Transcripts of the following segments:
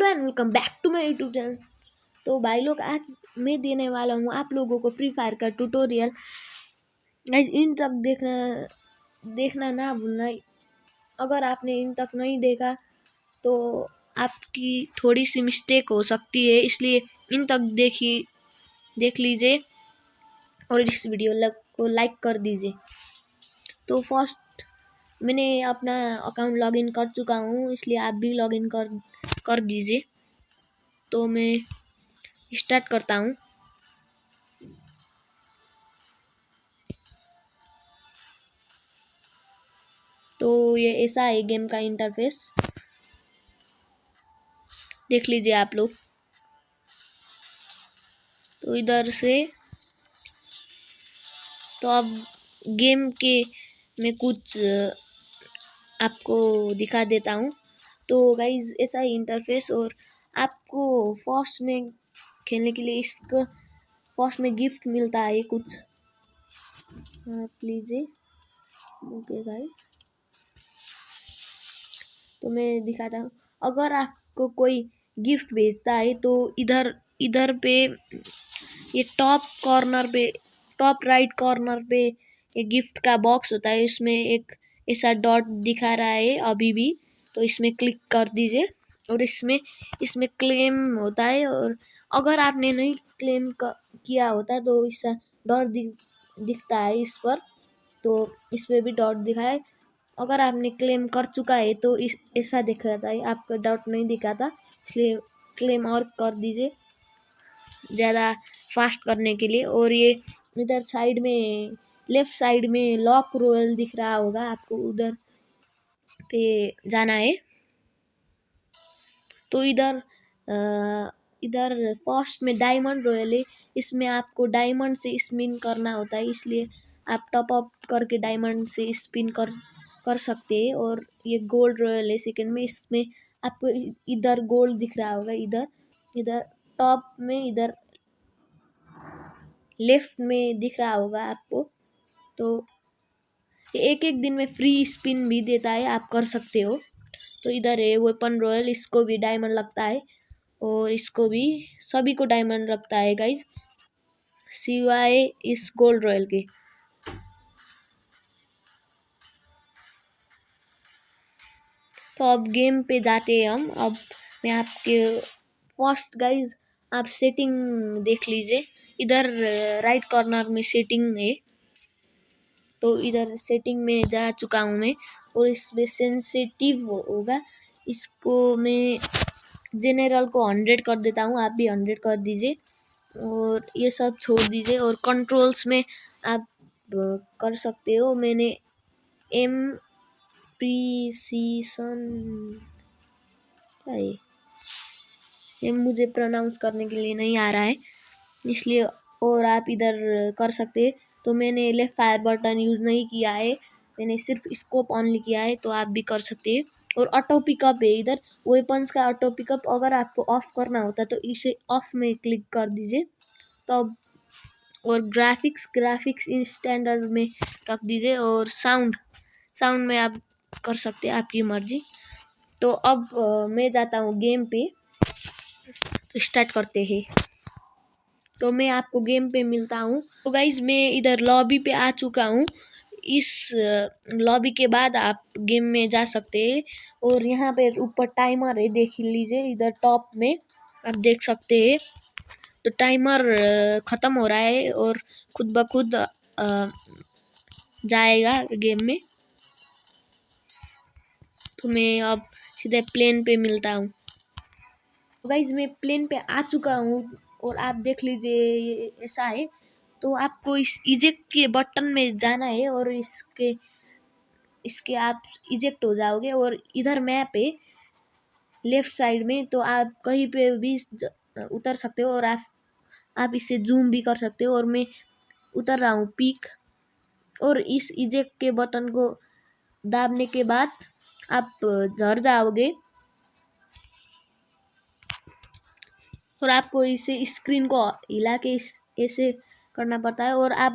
Hello and welcome back to my YouTube channel. तो भाई लोग, आज मैं देने वाला हूँ आप लोगों को फ्री फायर का ट्यूटोरियल। गाइस, इन तक देखना ना भूलना। अगर आपने इन तक नहीं देखा तो आपकी थोड़ी सी मिस्टेक हो सकती है, इसलिए इन तक देख लीजिए और इस वीडियो को लाइक कर दीजिए। तो फर्स्ट मैंने अपना अकाउंट लॉगिन कर चुका हूँ, इसलिए आप भी लॉगिन कर दीजिए। तो मैं स्टार्ट करता हूँ। तो ये ऐसा है गेम का इंटरफेस, देख लीजिए आप लोग। तो इधर से तो अब गेम के मैं कुछ आपको दिखा देता हूँ। तो गाइज, ऐसा ही इंटरफेस, और आपको फर्स्ट में खेलने के लिए इसको फर्स्ट में गिफ्ट मिलता है कुछ, आप लीजिए। ओके गाइज, तो मैं दिखाता हूँ। अगर आपको कोई गिफ्ट भेजता है तो इधर पे ये टॉप राइट कॉर्नर पे ये गिफ्ट का बॉक्स होता है, इसमें एक ऐसा डॉट दिखा रहा है अभी भी। तो इसमें क्लिक कर दीजिए और इसमें क्लेम होता है, और अगर आपने नहीं क्लेम किया होता तो इसका डॉट दिखता है इस पर। तो इस पर भी डॉट दिखा है। अगर आपने क्लेम कर चुका है तो ऐसा दिखाता है, आपका डॉट नहीं दिखाता, इसलिए क्लेम और कर दीजिए ज़्यादा फास्ट करने के लिए। और ये इधर साइड में लेफ्ट साइड में लॉक रॉयल दिख रहा होगा आपको, उधर पे जाना है। तो इधर फर्स्ट में डायमंड रॉयल है, इसमें आपको डायमंड से स्पिन करना होता है, इसलिए आप टॉप अप करके डायमंड से स्पिन कर सकते हैं। और ये गोल्ड रॉयल है सेकंड में, इसमें आपको इधर गोल्ड दिख रहा होगा, इधर टॉप में, इधर लेफ्ट में दिख रहा होगा आपको। तो एक दिन में फ्री स्पिन भी देता है, आप कर सकते हो। तो इधर है वेपन रॉयल, इसको भी डायमंड लगता है, और इसको भी, सभी को डायमंड लगता है गाइज, सिवाय इस गोल्ड रॉयल के। तो अब गेम पे जाते हैं हम। अब मैं आपके फर्स्ट गाइज, आप सेटिंग देख लीजिए, इधर राइट कॉर्नर में सेटिंग है। तो इधर सेटिंग में जा चुका हूँ मैं, और इसमें सेंसिटिव होगा, इसको मैं जनरल को 100 कर देता हूँ, आप भी 100 कर दीजिए, और ये सब छोड़ दीजिए। और कंट्रोल्स में आप कर सकते हो, मैंने एम प्रीसीशन ये मुझे प्रोनाउंस करने के लिए नहीं आ रहा है, इसलिए, और आप इधर कर सकते हैं। तो मैंने लेफ्ट फायर बटन यूज़ नहीं किया है, मैंने सिर्फ स्कोप ऑनली किया है, तो आप भी कर सकते हैं। और ऑटो पिकअप है इधर, वेपन्स का ऑटो पिकअप, अगर आपको ऑफ करना होता तो इसे ऑफ में क्लिक कर दीजिए तब। और ग्राफिक्स इन स्टैंडर्ड में रख दीजिए, और साउंड में आप कर सकते हैं, आपकी मर्जी। तो अब मैं जाता हूँ गेम पे, तो स्टार्ट करते हैं। तो मैं आपको गेम पे मिलता हूँ। तो गाइज, मैं इधर लॉबी पे आ चुका हूँ। इस लॉबी के बाद आप गेम में जा सकते हैं, और यहाँ पे ऊपर टाइमर है, देख लीजिए इधर टॉप में आप देख सकते हैं। तो टाइमर ख़त्म हो रहा है और खुद ब खुद जाएगा गेम में। तो मैं अब सीधे प्लेन पे मिलता हूँ। तो गाइज, मैं प्लेन पे आ चुका हूँ, और आप देख लीजिए ये ऐसा है। तो आपको इस इजेक्ट के बटन में जाना है, और इसके आप इजेक्ट हो जाओगे, और इधर मैप है लेफ्ट साइड में, तो आप कहीं पे भी उतर सकते हो, और आप इससे जूम भी कर सकते हो। और मैं उतर रहा हूँ पीक, और इस इजेक्ट के बटन को दाबने के बाद आप झड़ जाओगे, और आपको इसे स्क्रीन को हिला के ऐसे करना पड़ता है, और आप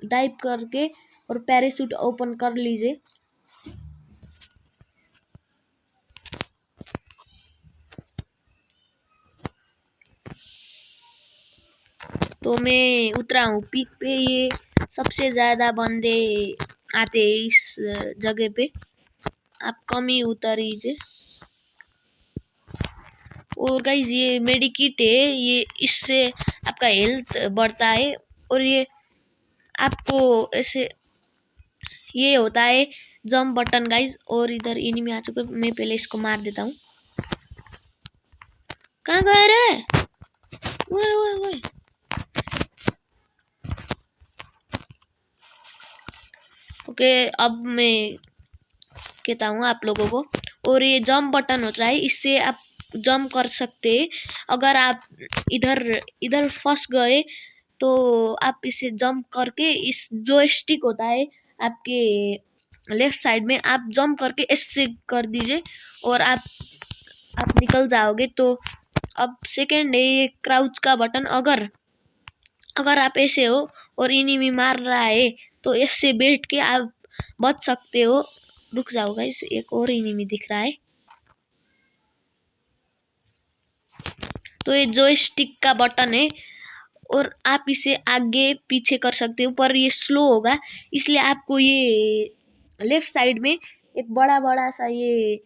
डाइव करके और पैराशूट ओपन कर लीजिए। तो मैं उतरा हूँ पीक पे। ये सबसे ज़्यादा बंदे आते हैं इस जगह पे, आप कम ही उतर लीजिए। और गाइस ये मेडिकिट है, ये इससे आपका हेल्थ बढ़ता है। और ये आपको ऐसे ये होता है जंप बटन गाइस। और इधर एनिमी आ चुके, मैं पहले इसको मार देता हूँ। कहाँ गए रे? ओए ओए ओए, ओके अब मैं कहता हूँ आप लोगों को। और ये जंप बटन होता है, इससे आप जंप कर सकते हैं। अगर आप इधर इधर फंस गए तो आप इसे जंप करके, इस जो स्टिक होता है आपके लेफ्ट साइड में, आप जंप करके ऐसे कर दीजिए और आप निकल जाओगे। तो अब सेकंड है ये क्राउच का बटन। अगर आप ऐसे हो और एनिमी मार रहा है तो इससे बैठ के आप बच सकते हो। रुक जाओ गाइस, एक और एनिमी दिख रहा है। तो ये जॉयस्टिक का बटन है और आप इसे आगे पीछे कर सकते हो, पर ये स्लो होगा, इसलिए आपको ये लेफ्ट साइड में एक बड़ा बड़ा सा ये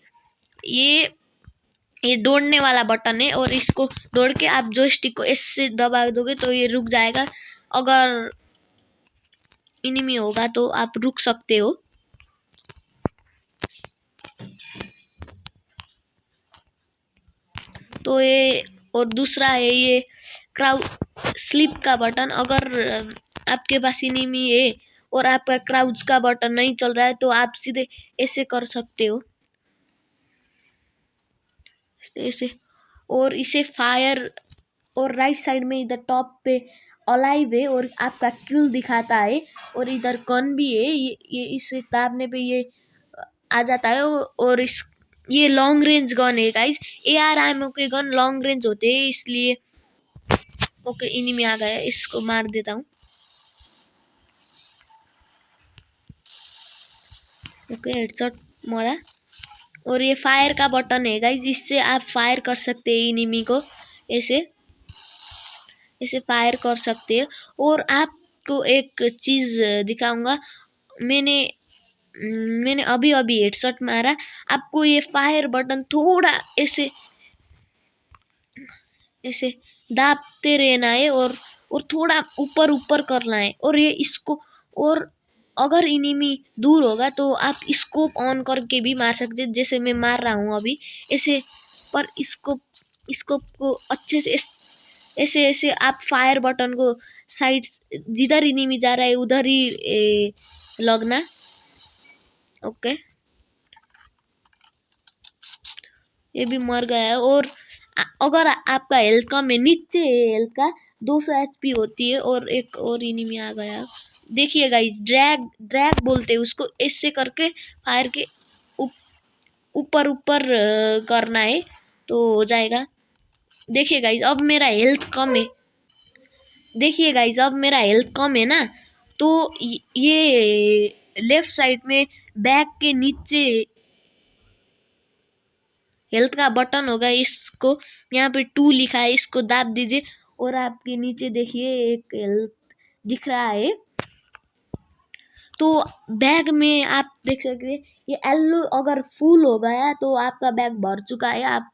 दौड़ने वाला बटन है। और इसको दौड़ के आप जॉयस्टिक को ऐसे दबा दोगे तो ये रुक जाएगा। अगर एनिमी होगा तो आप रुक सकते हो। तो ये और दूसरा है ये क्राउच स्लीप का बटन। अगर आपके पास एनिमी है और आपका क्राउच का बटन नहीं चल रहा है तो आप सीधे ऐसे कर सकते हो, ऐसे। और इसे फायर, और राइट साइड में इधर टॉप पे अलाइव है और आपका किल दिखाता है। और इधर गन भी है, ये इसे दाबने पे ये आ जाता है। और इस ये लॉन्ग रेंज गन है गाइस। AR के गन लॉन्ग रेंज होते हैं, इसलिए। ओके एनिमी आ गया, इसको मार देता हूँ। ओके हेडशॉट मारा। और ये फायर का बटन है गाइस, इससे आप फायर कर सकते हैं एनिमी को, ऐसे फायर कर सकते हैं। और आपको एक चीज दिखाऊंगा, मैंने अभी अभी हेडशॉट मारा। आपको ये फायर बटन थोड़ा ऐसे ऐसे दाबते रहना है और थोड़ा ऊपर ऊपर करना है। और ये इसको, और अगर एनिमी दूर होगा तो आप स्कोप ऑन करके भी मार सकते हैं, जैसे मैं मार रहा हूँ अभी ऐसे। पर स्कोप को अच्छे से ऐसे ऐसे आप फायर बटन को साइड, जिधर एनिमी जा रहा है उधर ही लगना। ओके ये भी मर गया है। और अगर आपका हेल्थ कम है, नीचे हेल्थ का 200 HP होती है। और एक और एनिमी आ गया, देखिए गाइस, ड्रैग बोलते हैं उसको। ऐसे करके फायर के ऊपर ऊपर करना है तो हो जाएगा। देखिए गाइस अब मेरा हेल्थ कम है, देखिए गाइस अब मेरा हेल्थ कम है ना। तो ये लेफ्ट साइड में बैक के नीचे हेल्थ का बटन होगा, इसको यहाँ पे 2 लिखा है, इसको दाब दीजिए और आपके नीचे देखिए एक हेल्थ दिख रहा है। तो बैग में आप देख सकते हैं ये येलो अगर फुल हो गया तो आपका बैग भर चुका है, आप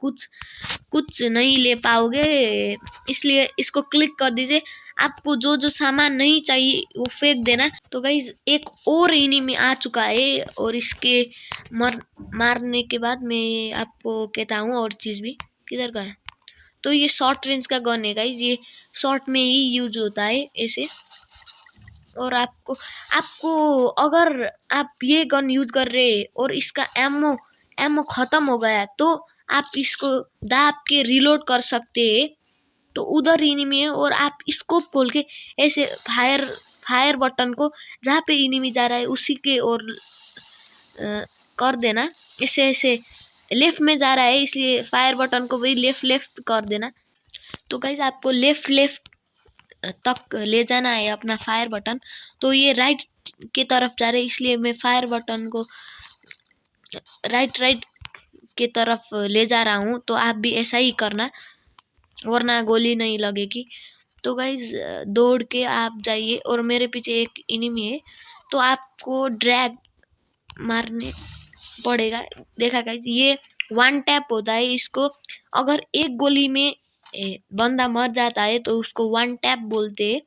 कुछ नहीं ले पाओगे। इसलिए इसको क्लिक कर दीजिए, आपको जो जो सामान नहीं चाहिए वो फेंक देना। तो गाइज एक और एनिमी आ चुका है और इसके मारने के बाद मैं आपको कहता हूँ और चीज़ भी। किधर का है? तो ये शॉर्ट रेंज का गन है गाइज, ये शॉर्ट में ही यूज होता है ऐसे। और आपको अगर आप ये गन यूज कर रहे और इसका एमो खत्म हो गया तो आप इसको दाब के रिलोड कर सकते हैं। तो उधर एनिमी है और आप स्कोप खोल के ऐसे फायर बटन को जहाँ पे एनिमी जा रहा है उसी के और कर देना। ऐसे ऐसे लेफ्ट में जा रहा है इसलिए फायर बटन को भी लेफ्ट कर देना। तो गाइस आपको लेफ्ट तक ले जाना है अपना फायर बटन। तो ये राइट के तरफ जा रहे हैं इसलिए मैं फायर बटन को राइट के तरफ ले जा रहा हूँ। तो आप भी ऐसा ही करना वरना गोली नहीं लगेगी। तो गाइज दौड़ के आप जाइए और मेरे पीछे एक इनिमी है, तो आपको ड्रैग मारने पड़ेगा। देखा गाइज, ये वन टैप होता है। इसको अगर एक गोली में बंदा मर जाता है तो उसको वन टैप बोलते हैं।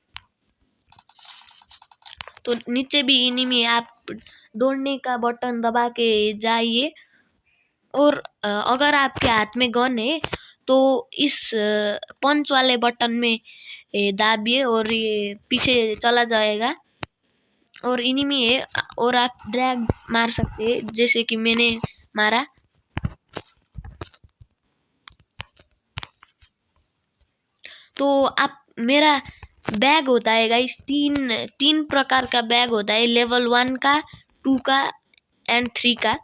तो नीचे भी इनिमी है, आप दौड़ने का बटन दबा के जाइए। और अगर आपके हाथ में गन है तो इस पंच वाले बटन में दाबिए और ये पीछे चला जाएगा। और इनिमी है और आप ड्रैग मार सकते हैं, जैसे कि मैंने मारा। तो आप मेरा बैग होता है गाइस, तीन प्रकार का बैग होता है, लेवल 1 का, 2 का एंड 3 का।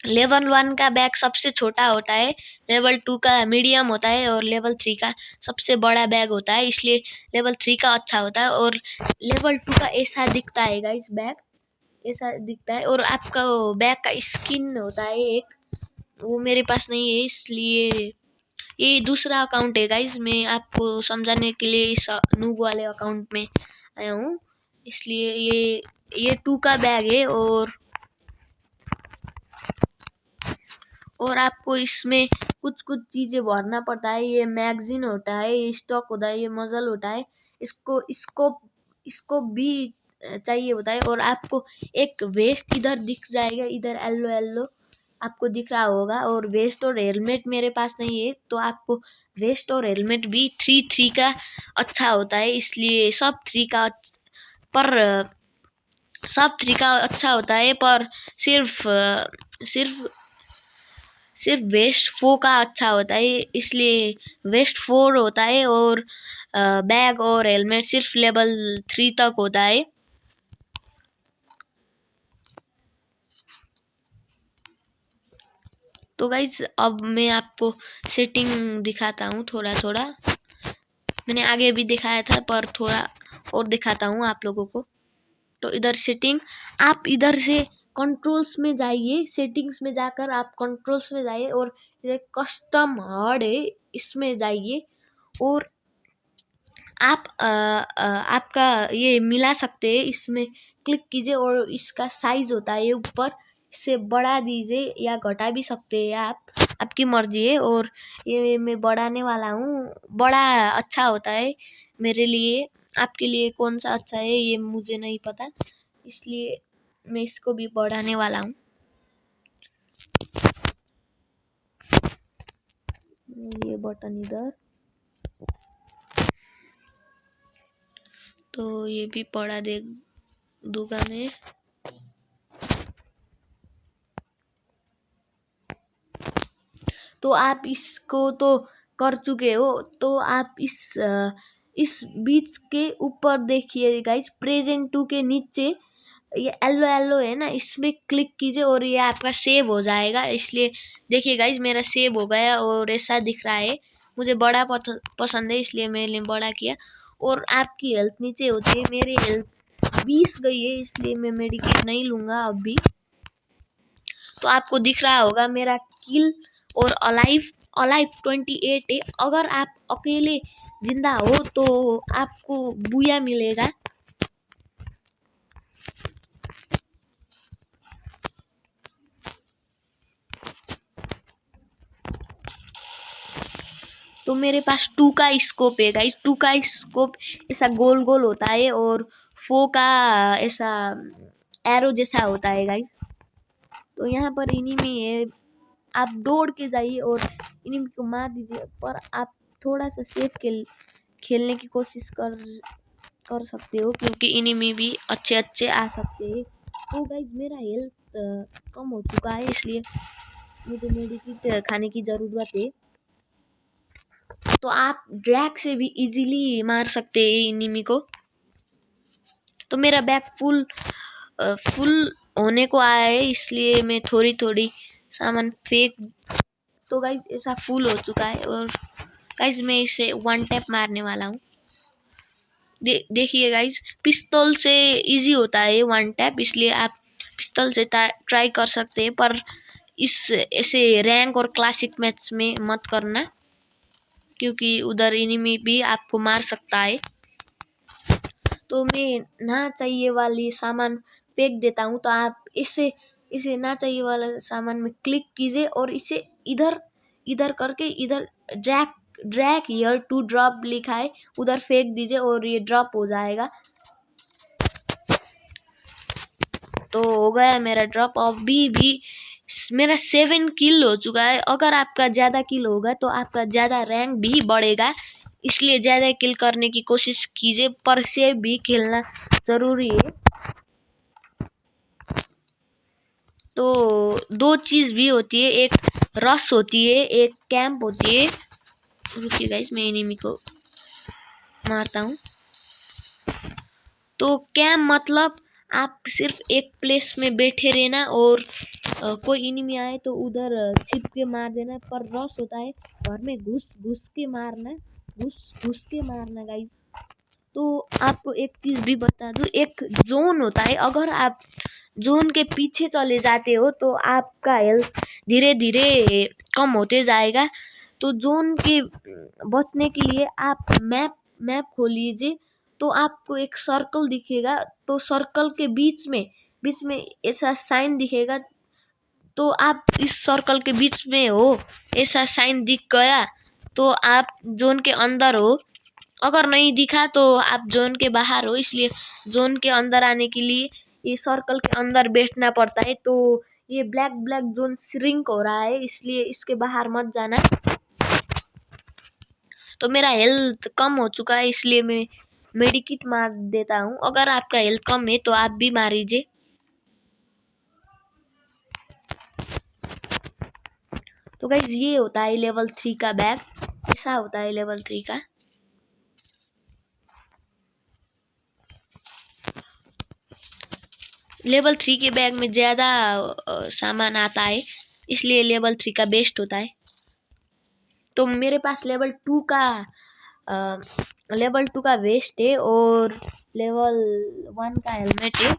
लेवल 1 का बैग सबसे छोटा होता है, लेवल 2 का मीडियम होता है और लेवल 3 का सबसे बड़ा बैग होता है, इसलिए लेवल 3 का अच्छा होता है। और लेवल 2 का ऐसा दिखता है गाइस, बैग ऐसा दिखता है। और आपका बैग का स्किन होता है एक, वो मेरे पास नहीं है, इसलिए ये दूसरा अकाउंट है गाइस। मैं आपको समझाने के लिए इस नूब वाले अकाउंट में आया हूँ, इसलिए ये 2 का बैग है। और आपको इसमें कुछ चीजें भरना पड़ता है। ये मैगजीन होता है, ये स्टॉक होता है, ये मजल होता है, इसको भी चाहिए होता है। और आपको एक वेस्ट इधर दिख जाएगा, इधर येलो येलो आपको दिख रहा होगा। और वेस्ट और हेलमेट मेरे पास नहीं है, तो आपको वेस्ट और हेलमेट भी 3 का अच्छा होता है, इसलिए सब 3 का अच्छा होता है। पर सिर्फ वेस्ट 4 का अच्छा होता है, इसलिए वेस्ट 4 होता है। और बैग और हेलमेट सिर्फ लेवल 3 तक होता है। तो गाइज अब मैं आपको सेटिंग दिखाता हूँ थोड़ा थोड़ा। मैंने आगे भी दिखाया था, पर थोड़ा और दिखाता हूँ आप लोगों को। तो इधर सेटिंग, आप इधर से कंट्रोल्स में जाइए, सेटिंग्स में जाकर आप कंट्रोल्स में जाइए और ये कस्टम हर्ड है, इसमें जाइए। और आप आपका ये मिला सकते हैं, इसमें क्लिक कीजिए और इसका साइज होता है ये ऊपर, इसे बढ़ा दीजिए या घटा भी सकते हैं आप, आपकी मर्जी है। और ये मैं बढ़ाने वाला हूँ, बड़ा अच्छा होता है मेरे लिए। आपके लिए कौन सा अच्छा है ये मुझे नहीं पता, इसलिए मैं इसको भी बढ़ाने वाला हूँ। ये बटन इधर, तो ये भी बढ़ा दे दूंगा मैं। तो आप इसको तो कर चुके हो, तो आप इस बीच के ऊपर देखिए गाइस, प्रेजेंट टू के नीचे ये येलो येलो है ना, इसमें क्लिक कीजिए और ये आपका सेव हो जाएगा। इसलिए देखिए गाइस, मेरा सेव हो गया और ऐसा दिख रहा है। मुझे बड़ा पसंद है, इसलिए मैंने बड़ा किया। और आपकी हेल्थ नीचे होती है, मेरी हेल्थ 20 गई है, इसलिए मैं मेडिकेट नहीं लूँगा अभी। तो आपको दिख रहा होगा मेरा किल और अलाइव 28 है। अगर आप अकेले जिंदा हो तो आपको बुया मिलेगा। तो मेरे पास 2 का स्कोप है गाइस, 2 का स्कोप ऐसा गोल गोल होता है और 4 का ऐसा एरो जैसा होता है गाइस। तो यहाँ पर इनिमी है, आप दौड़ के जाइए और इनिमी को मार दीजिए। पर आप थोड़ा सा सेफ खेलने की कोशिश कर सकते हो, क्योंकि इनिमी भी अच्छे आ सकते हैं। तो गाइस मेरा हेल्थ कम हो चुका है, इसलिए मुझे मेडिकेट खाने की ज़रूरत है। तो आप ड्रैग से भी इजीली मार सकते हैं इनिमी को। तो मेरा बैग फुल होने को आया है, इसलिए मैं थोड़ी थोड़ी सामान फेंक। तो गाइस ऐसा फुल हो चुका है और गाइस मैं इसे 1 टैप मारने वाला हूँ। देखिए गाइस, पिस्तौल से इजी होता है 1 टैप, इसलिए आप पिस्तौल से ट्राई कर सकते हैं, पर इस ऐसे रैंक और क्लासिक मैच में मत करना। क्योंकि उधर एनिमी भी आपको मार सकता है। तो मैं ना चाहिए वाली सामान फेंक देता हूँ। तो आप इसे ना चाहिए वाला सामान में क्लिक कीजिए और इसे इधर करके इधर ड्रैग हियर टू ड्रॉप लिखा है, उधर फेंक दीजिए और ये ड्रॉप हो जाएगा। तो हो गया मेरा ड्रॉप। अभी भी मेरा 7 किल हो चुका है। अगर आपका ज़्यादा किल होगा तो आपका ज़्यादा रैंक भी बढ़ेगा, इसलिए ज़्यादा किल करने की कोशिश कीजिए, पर से भी खेलना ज़रूरी है। तो 2 चीज़ भी होती है, एक रश होती है, एक कैंप होती है। रुकिए गाइस, मैं एनिमी को मारता हूँ। तो कैंप मतलब आप सिर्फ एक प्लेस में बैठे रहना और कोई एनिमी आए तो उधर छिप के मार देना। पर रश होता है, घर में घुस के मारना गाइस। तो आपको एक चीज भी बता दूं, एक जोन होता है। अगर आप जोन के पीछे चले जाते हो तो आपका हेल्थ धीरे धीरे कम होते जाएगा। तो जोन के बचने के लिए आप मैप खोल लीजिए। तो आपको एक सर्कल दिखेगा, तो सर्कल के बीच में ऐसा साइन दिखेगा। तो आप इस सर्कल के बीच में हो, ऐसा साइन दिख गया तो आप जोन के अंदर हो। अगर नहीं दिखा तो आप जोन के बाहर हो। इसलिए जोन के अंदर आने के लिए ये सर्कल के अंदर बैठना पड़ता है। तो ये ब्लैक जोन श्रिंक हो रहा है, इसलिए इसके बाहर मत जाना। तो मेरा हेल्थ कम हो चुका है, इसलिए मैं मेडिकिट मार देता हूँ। अगर आपका हेल्थ कम है तो आप भी मारीजिए। तो गाइस ये होता है लेवल 3 का बैग, ऐसा होता है लेवल 3 का। लेवल 3 के बैग में ज़्यादा सामान आता है, इसलिए लेवल 3 का बेस्ट होता है। तो मेरे पास लेवल 2 का वेस्ट है और लेवल 1 का हेलमेट है।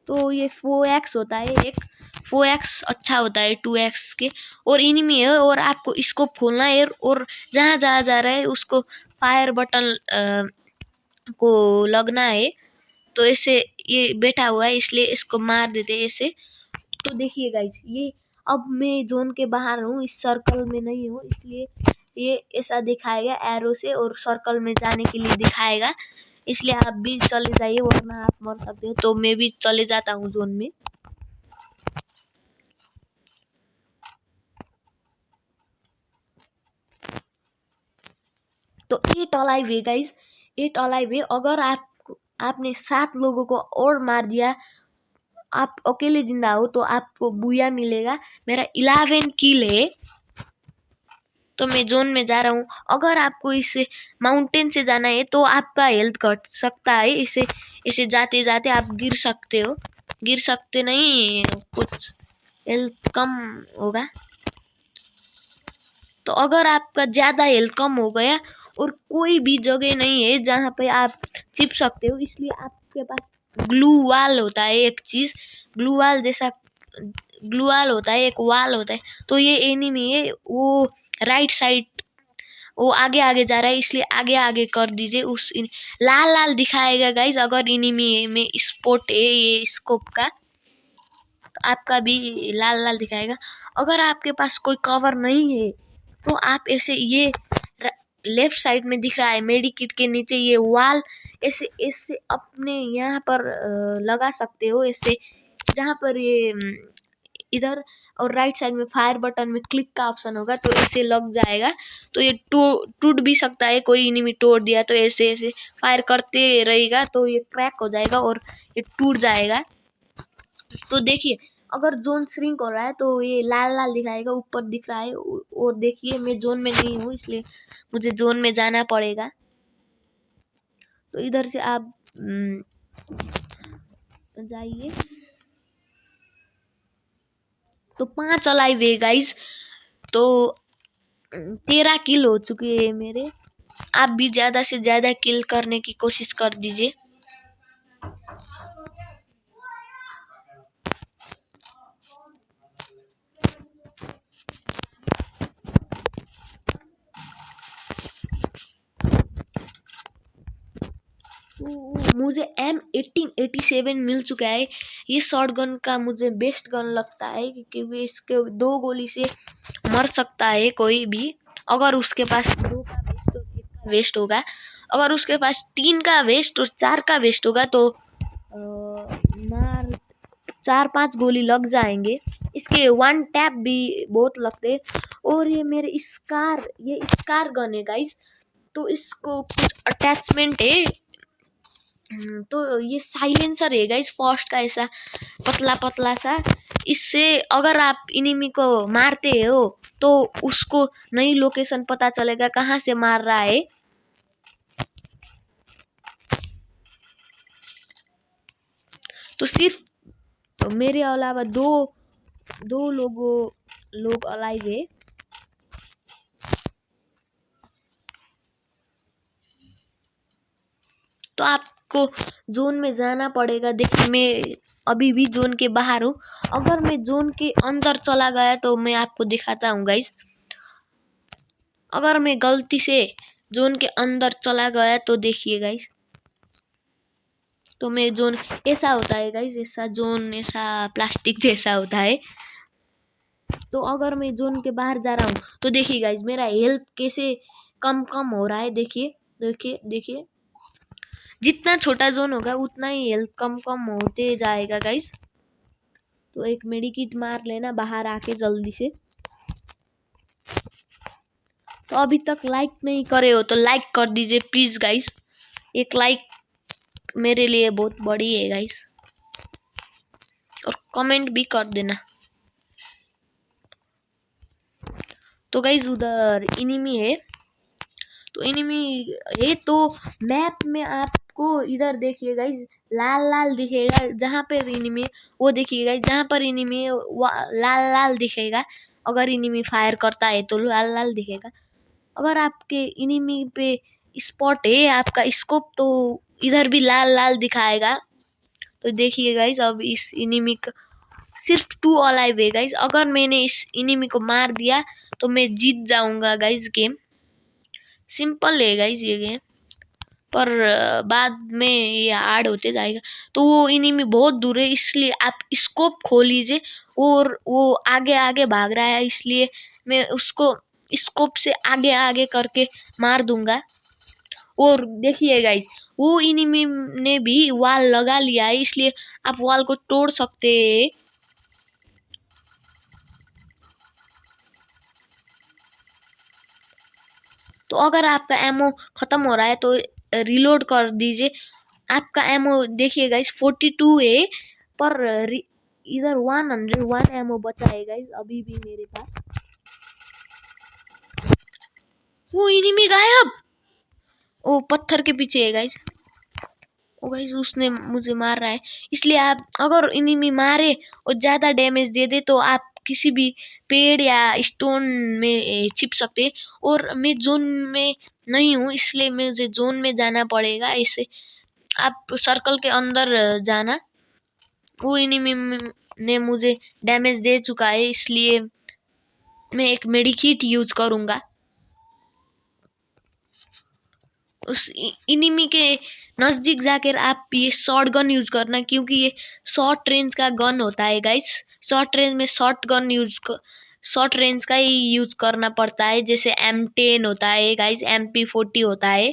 तो ये 4x होता है, एक 4x अच्छा होता है 2x के। और इनिमी है और आपको इसको खोलना है और जहाँ जा रहा है उसको फायर बटन को लगना है। तो ऐसे ये बैठा हुआ है, इसलिए इसको मार देते हैं ऐसे। तो देखिए गाइस, ये अब मैं जोन के बाहर हूँ, इस सर्कल में नहीं हूँ, इसलिए ये ऐसा दिखाएगा एरो से और सर्कल में जाने के लिए दिखाएगा। इसलिए आप भी चले जाइए वरना आप मर सकते हो। तो मैं भी चले जाता हूँ जोन में। तो 8 अलाइव है गाइस, 8 अलाइव है। अगर आपने 7 लोगों को और मार दिया, आप अकेले जिंदा हो तो आपको बुया मिलेगा। मेरा 11 किल है। तो मैं जोन में जा रहा हूँ। अगर आपको इसे माउंटेन से जाना है तो आपका हेल्थ घट सकता है, इसे जाते जाते आप गिर सकते हो। गिर सकते नहीं, कुछ हेल्थ कम होगा। तो अगर आपका ज़्यादा हेल्थ कम हो गया और कोई भी जगह नहीं है जहाँ पे आप छिप सकते हो, इसलिए आपके पास ग्लू वाल होता है एक चीज़, ग्लू वाल जैसा ग्लू वाल होता है, एक वाल होता है। तो ये एनिमी है, वो राइट साइड वो आगे आगे जा रहा है, इसलिए आगे आगे कर दीजिए। उस लाल लाल दिखाएगा गाइज अगर एनिमी में स्पॉट है ये स्कोप का, तो आपका भी लाल लाल दिखाएगा। अगर आपके पास कोई कवर नहीं है तो आप ऐसे ये लेफ्ट साइड में दिख रहा है मेडिकिट के नीचे ये वाल, ऐसे ऐसे अपने यहाँ पर लगा सकते हो ऐसे, जहाँ पर ये इधर और राइट साइड में फायर बटन में क्लिक का ऑप्शन होगा तो ऐसे लग जाएगा। तो ये टूट भी सकता है, कोई एनिमी तोड़ दिया तो ऐसे ऐसे फायर करते रहेगा तो ये क्रैक हो जाएगा और ये टूट जाएगा। तो देखिए अगर जोन श्रिंक हो रहा है तो ये लाल लाल दिखाएगा, ऊपर दिख रहा है। और देखिए मैं जोन में नहीं हूँ, इसलिए मुझे जोन में जाना पड़ेगा। तो इधर से आप जाइए। तो 5 अलाइव है गाइस। तो 13 किल हो चुके हैं मेरे। आप भी ज़्यादा से ज़्यादा किल करने की कोशिश कर दीजिए। मुझे M1887 मिल चुका है। ये शॉर्ट गन का मुझे बेस्ट गन लगता है क्योंकि इसके 2 गोली से मर सकता है कोई भी। अगर उसके पास 2 का वेस्ट और 1 का वेस्ट होगा, अगर उसके पास 3 का वेस्ट और 4 का वेस्ट होगा तो मार 4-5 गोली लग जाएंगे। इसके 1 टैप भी बहुत लगते। और ये मेरे स्कार गन है गाइस, तो इसको कुछ अटैचमेंट है। तो ये साइलेंसर है गाइस, फर्स्ट का ऐसा पतला पतला सा। इससे अगर आप इनिमी को मारते हो तो उसको नई लोकेशन पता चलेगा कहाँ से मार रहा है। तो सिर्फ मेरे अलावा दो लोग अलाइव है। तो आपको जोन में जाना पड़ेगा। देखिए मैं अभी भी जोन के बाहर हूँ। अगर मैं जोन के अंदर चला गया तो मैं आपको दिखाता हूँ गाइस। अगर मैं गलती से जोन के अंदर चला गया तो देखिए गाइस, तो मैं जोन ऐसा होता है गाइस, ऐसा जोन ऐसा प्लास्टिक जैसा होता है। तो अगर मैं जोन के बाहर जा रहा हूँ तो देखिए गाइस मेरा हेल्थ कैसे कम हो रहा है। देखिए जितना छोटा जोन होगा उतना ही हेल्थ कम होते जाएगा गाइस। तो एक मेडिकिट मार लेना बाहर आके जल्दी से। तो अभी तक लाइक नहीं करे हो तो लाइक कर दीजिए प्लीज गाइस। एक लाइक मेरे लिए बहुत बड़ी है गाइस। और कमेंट भी कर देना। तो गाइस उधर इनिमी है, तो इनिमी है तो मैप में आपको इधर देखिए गाइस लाल दिखेगा जहाँ पर इनिमी है। वो देखिए गाइस जहाँ पर इनिमी है लाल दिखेगा। अगर इनिमी फायर करता है तो लाल दिखेगा। अगर आपके इनिमी पे स्पॉट है आपका स्कोप तो इधर भी लाल दिखाएगा। तो देखिए गाइस अब इस इनिमी का सिर्फ 2 अलाइव है गाइस। अगर मैंने इस इनिमी को मार दिया तो मैं जीत जाऊंगा गाइस गेम। सिंपल है गाइस ये गेम, पर बाद में ये हार्ड होते जाएगा। तो वो इनिमी बहुत दूर है इसलिए आप स्कोप खोल लीजिए। और वो आगे भाग रहा है इसलिए मैं उसको स्कोप से आगे करके मार दूंगा। और देखिए गाइस वो इनिमी ने भी वॉल लगा लिया है इसलिए आप वॉल को तोड़ सकते हैं। तो अगर आपका एमओ खत्म हो रहा है तो रिलोड कर दीजिए। आपका एमओ देखिए गाइस 42 है, पर इधर 101 एमओ बचा है गाइस अभी भी मेरे पास। वो इनिमी गायब, वो पत्थर के पीछे है गाइस। ओ गाइस उसने मुझे मार रहा है इसलिए आप अगर इनिमी मारे और ज्यादा डैमेज दे दे तो आप किसी भी पेड़ या स्टोन में छिप सकते हैं। और मैं जोन में नहीं हूँ इसलिए मुझे जोन में जाना पड़ेगा। ऐसे आप सर्कल के अंदर जाना। वो इनिमी ने मुझे डैमेज दे चुका है इसलिए मैं एक मेडिकिट यूज करूंगा। उस इनिमी के नजदीक जाकर आप ये शॉर्ट गन यूज करना क्योंकि ये शॉर्ट रेंज का गन होता है गाइस। शॉर्ट रेंज में शॉर्ट रेंज का ही यूज करना पड़ता है। जैसे M10 होता है गाइस, MP40 होता है।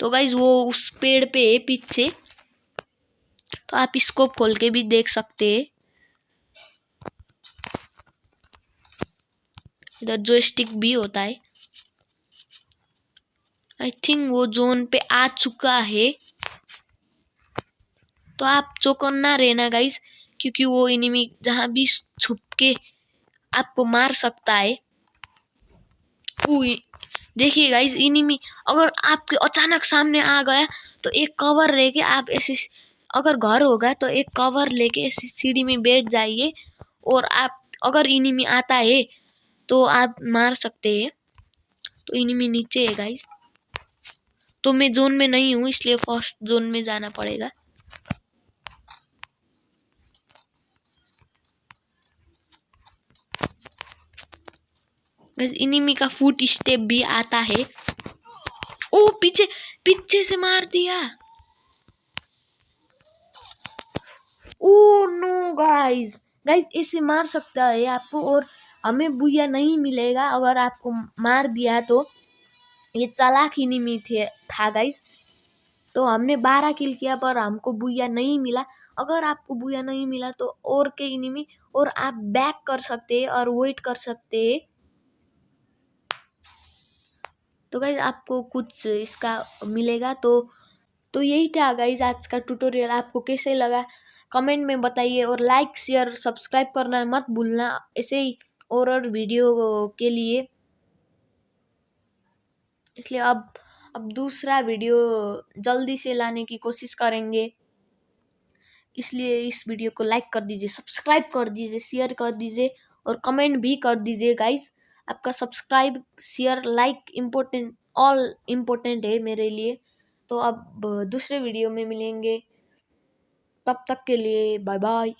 तो गाइस वो उस पेड़ पे है पीछे, तो आप स्कोप खोल के भी देख सकते हैं। इधर जॉयस्टिक भी होता है। आई थिंक वो जोन पे आ चुका है। तो आप चौकन्ना रहना गाइस क्योंकि वो इनिमी जहां भी छुप के आपको मार सकता है। देखिए गाइस इनिमी अगर आपके अचानक सामने आ गया तो एक कवर लेके आप ऐसे, अगर घर होगा तो एक कवर लेके ऐसे सीढ़ी में बैठ जाइए। और आप अगर इनिमी आता है तो आप मार सकते हैं। तो इनिमी नीचे है गाइस, तो मैं जोन में नहीं हूँ इसलिए फर्स्ट जोन में जाना पड़ेगा। इनिमी का फुट स्टेप भी आता है। ओ पीछे पीछे से मार दिया। ओ नो गाइस, गाइस ऐसे मार सकता है आपको और हमें बुया नहीं मिलेगा अगर आपको मार दिया तो। ये चालाक इनिमी था गाइस। तो हमने 12 किल किया पर हमको बुया नहीं मिला। अगर आपको बुया नहीं मिला तो और के इनिमी और आप बैक कर सकते हैं और वेट कर सकते हैं। तो गाइस आपको कुछ इसका मिलेगा। तो यही था गाइस आज का ट्यूटोरियल। आपको कैसे लगा कमेंट में बताइए और लाइक शेयर सब्सक्राइब करना मत भूलना ऐसे ही और वीडियो के लिए। इसलिए अब दूसरा वीडियो जल्दी से लाने की कोशिश करेंगे। इसलिए इस वीडियो को लाइक कर दीजिए, सब्सक्राइब कर दीजिए, शेयर कर दीजिए और कमेंट भी कर दीजिए गाइस। आपका subscribe share like important, all important है मेरे लिए। तो अब दूसरे वीडियो में मिलेंगे, तब तक के लिए बाय बाय।